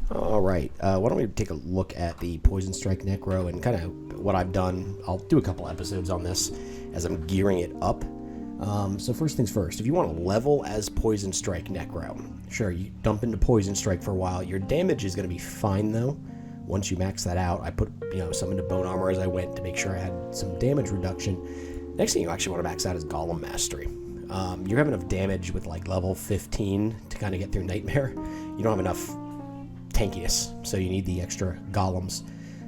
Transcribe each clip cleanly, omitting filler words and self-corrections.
All right, why don't we take a look at the Poison Strike Necro and kind of what I've done. I'll do a couple episodes on this as I'm gearing it up. So first things first, if you want to level as Poison Strike Necro, sure, you dump into Poison Strike for a while. Your damage is going to be fine, though. Once you max that out, I put some into Bone Armor as I went to make sure I had some damage reduction. Next thing you actually want to max out is Golem Mastery. You're having enough damage with like level 15 to kind of get through Nightmare. You don't have enough tankiness, so you need the extra golems.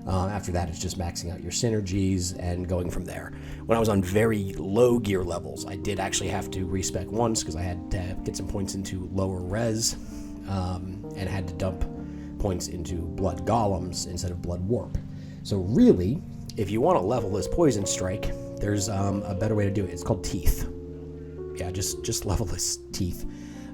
After that, it's just maxing out your synergies and going from there. When I was on very low gear levels, I did actually have to respec once because I had to get some points into lower res and had to dump points into blood golems instead of blood warp. So really, if you want to level this Poison Strike, there's a better way to do it. It's called Teeth. Yeah, just level this Teeth.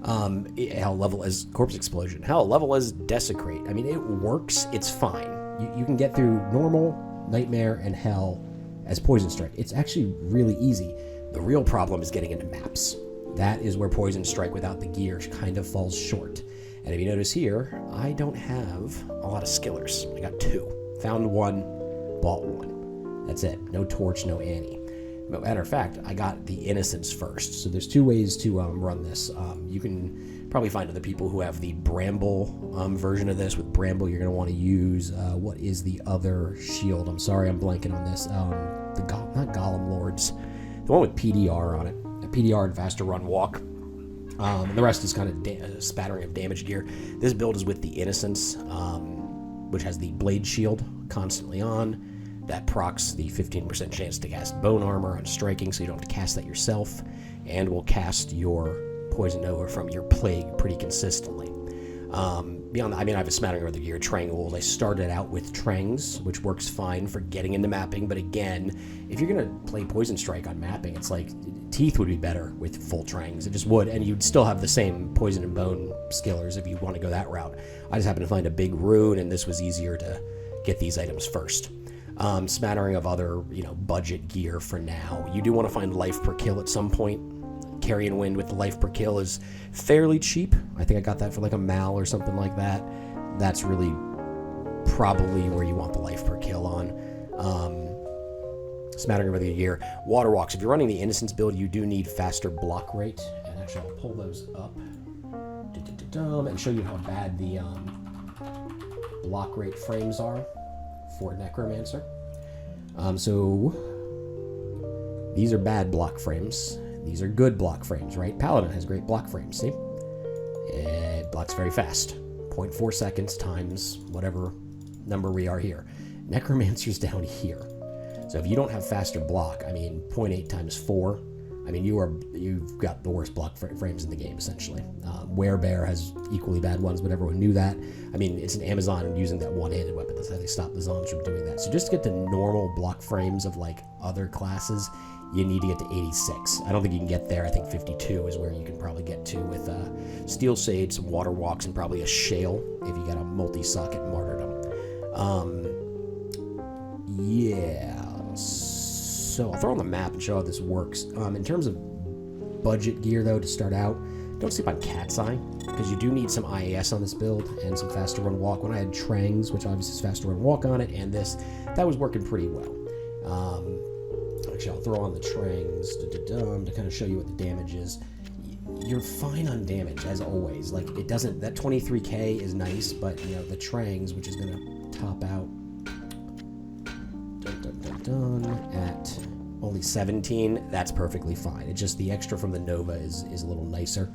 Hell, level as Corpse Explosion. Hell, level as Desecrate. I mean, it works. It's fine. You can get through Normal, Nightmare, and Hell as Poison Strike. It's actually really easy. The real problem is getting into maps. That is where Poison Strike without the gear kind of falls short. And if you notice here, I don't have a lot of skillers. I got 2. Found 1, bought 1. That's it. No Torch, no Annie. Matter of fact, I got the Innocence first. So there's 2 ways to run this. You can probably find other people who have the Bramble version of this. With Bramble, you're going to want to use, what is the other shield? I'm sorry, I'm blanking on this. Not Golem Lords. The one with PDR on it. PDR and Faster Run Walk. And the rest is kind of spattering of damage gear. This build is with the Innocence, which has the Blade Shield constantly on. That procs the 15% chance to cast Bone Armor on striking, so you don't have to cast that yourself, and will cast your Poison Nova from your Plague pretty consistently. Beyond that, I mean, I have a smattering of other gear. Triangles. I started out with Trangs, which works fine for getting into mapping, but again, if you're going to play Poison Strike on mapping, it's like Teeth would be better with full Trangs. It just would, and you'd still have the same Poison and Bone skillers if you want to go that route. I just happened to find a big rune, and this was easier to get these items first. Smattering of other, budget gear for now. You do want to find life per kill at some point. Carrion Wind with the life per kill is fairly cheap. I think I got that for like a mal or something like that. That's really probably where you want the life per kill on. Smattering of other gear. Water Walks. If you're running the Innocence build, you do need faster block rate. And actually, I'll pull those up and show you how bad the block rate frames are for Necromancer. So these are bad block frames. These are good block frames, right? Paladin has great block frames, see? It blocks very fast. 0.4 seconds times whatever number we are here. Necromancer's down here. So if you don't have faster block, 0.8 times 4, you've got the worst block frames in the game, essentially. Werebear has equally bad ones, but everyone knew that. It's an Amazon using that one-handed weapon. That's how they stop the zombies from doing that. So just to get to normal block frames of, other classes, you need to get to 86. I don't think you can get there. I think 52 is where you can probably get to with Steel Sage, some Water Walks, and probably a Shale if you got a multi-socket Martyrdom. Yeah. So I'll throw on the map and show how this works. In terms of budget gear, though, to start out, don't sleep on Cat's Eye, because you do need some IAS on this build and some Faster Run Walk. When I had Trangs, which obviously is Faster Run Walk on it, and this, that was working pretty well. Actually, I'll throw on the Trangs to kind of show you what the damage is. You're fine on damage, as always. It doesn't, that 23k is nice, but, the Trangs, which is going to top out at only 17, that's perfectly fine. It's just the extra from the Nova is a little nicer.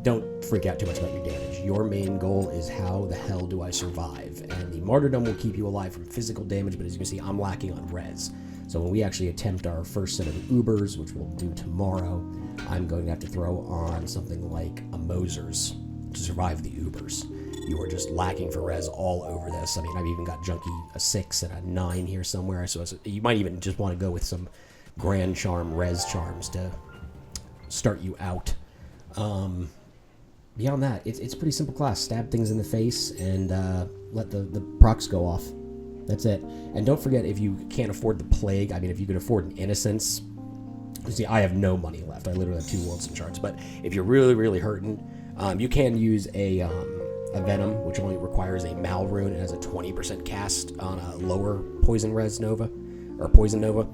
Don't freak out too much about your damage. Your main goal is how the hell do I survive? And the Martyrdom will keep you alive from physical damage, but as you can see, I'm lacking on res. So when we actually attempt our first set of Ubers, which we'll do tomorrow, I'm going to have to throw on something like a Moser's to survive the Ubers. You are just lacking for res all over this. I've even got Junkie a 6 and a 9 here somewhere, so you might even just want to go with some Grand Charm res charms to start you out. Beyond that, it's a pretty simple class. Stab things in the face and let the procs go off. That's it. And don't forget, if you can't afford the Plague, if you can afford an Innocence, see, I have no money left. I literally have 2 Worlds in charts. But if you're really, really hurting, you can use a a Venom, which only requires a Mal rune and has a 20% cast on a lower Poison Res Nova, or Poison Nova.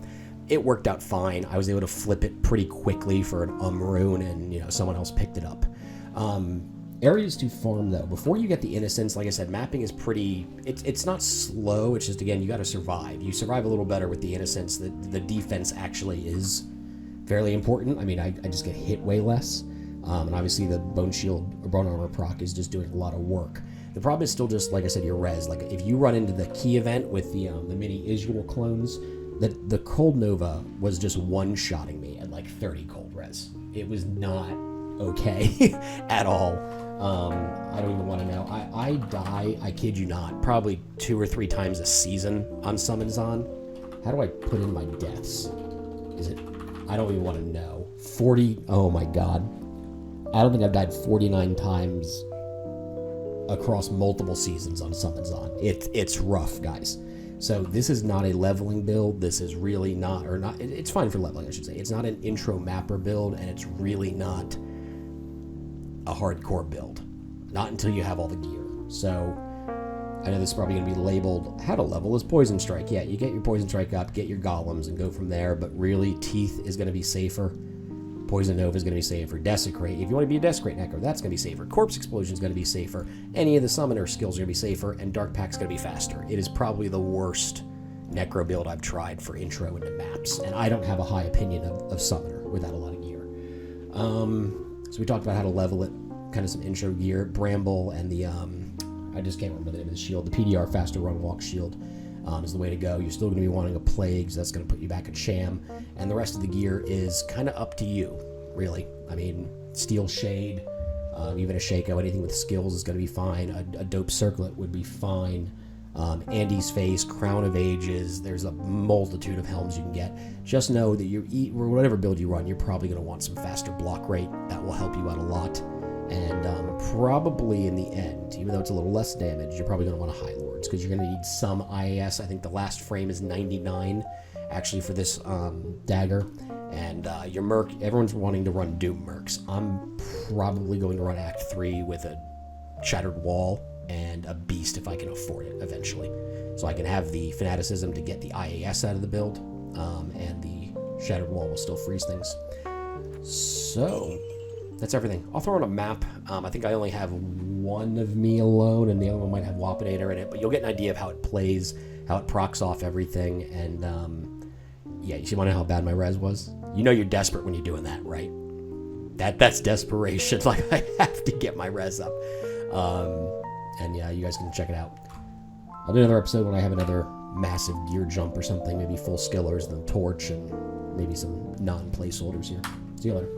It worked out fine. I was able to flip it pretty quickly for an rune, and someone else picked it up. Areas to farm, though. Before you get the Innocence, like I said, mapping is pretty... It's not slow. It's just, again, you got to survive. You survive a little better with the Innocence. The defense actually is fairly important. I mean, I just get hit way less. And obviously the Bone Shield or Bone Armor proc is just doing a lot of work. The problem is still just, like I said, your res. Like, if you run into the key event with the mini Israel clones, the Cold Nova was just one-shotting me at like 30 cold res. It was not okay at all. I don't even want to know. I die, I kid you not, probably 2 or 3 times a season on Summons On. How do I put in my deaths? Is it... I don't even want to know. 40... Oh my god. I don't think I've died 49 times across multiple seasons on Summons On. It's rough, guys. So this is not a leveling build. This is really not... Or not... It's fine for leveling, I should say. It's not an intro mapper build, and it's really not a hardcore build. Not until you have all the gear. So... I know this is probably going to be labeled how to level as Poison Strike. Yeah, you get your Poison Strike up, get your Golems, and go from there. But really, Teeth is going to be safer. Poison Nova is going to be safer. Desecrate, if you want to be a Desecrate Necro, that's going to be safer. Corpse Explosion is going to be safer. Any of the Summoner skills are going to be safer. And Dark Pack's going to be faster. It is probably the worst Necro build I've tried for intro into maps. And I don't have a high opinion of Summoner without a lot of gear. So we talked about how to level it. Kind of some intro gear. Bramble and the... I just can't remember the name of the shield. The PDR Faster Run Walk Shield is the way to go. You're still going to be wanting a Plague, so that's going to put you back at Sham. And the rest of the gear is kind of up to you, really. I mean, Steel Shade, even a Shaco, anything with skills is going to be fine. A Dope Circlet would be fine. Andy's Face, Crown of Ages, there's a multitude of helms you can get. Just know that whatever build you run, you're probably going to want some faster block rate. That will help you out a lot. And probably in the end, even though it's a little less damage, you're probably going to want a High Lords, because you're going to need some IAS. I think the last frame is 99, actually, for this dagger. And your Merc, everyone's wanting to run Doom Mercs. I'm probably going to run Act 3 with a Shattered Wall and a Beast if I can afford it eventually. So I can have the Fanaticism to get the IAS out of the build, and the Shattered Wall will still freeze things. So... that's everything. I'll throw in a map. I think I only have one of me alone, and the other one might have Wapinator in it, but you'll get an idea of how it plays, how it procs off everything, and yeah, you want to know how bad my res was? You know you're desperate when you're doing that, right? That's desperation. Like, I have to get my res up. And yeah, you guys can check it out. I'll do another episode when I have another massive gear jump or something, maybe full skillers, then torch, and maybe some non-placeholders here. See you later.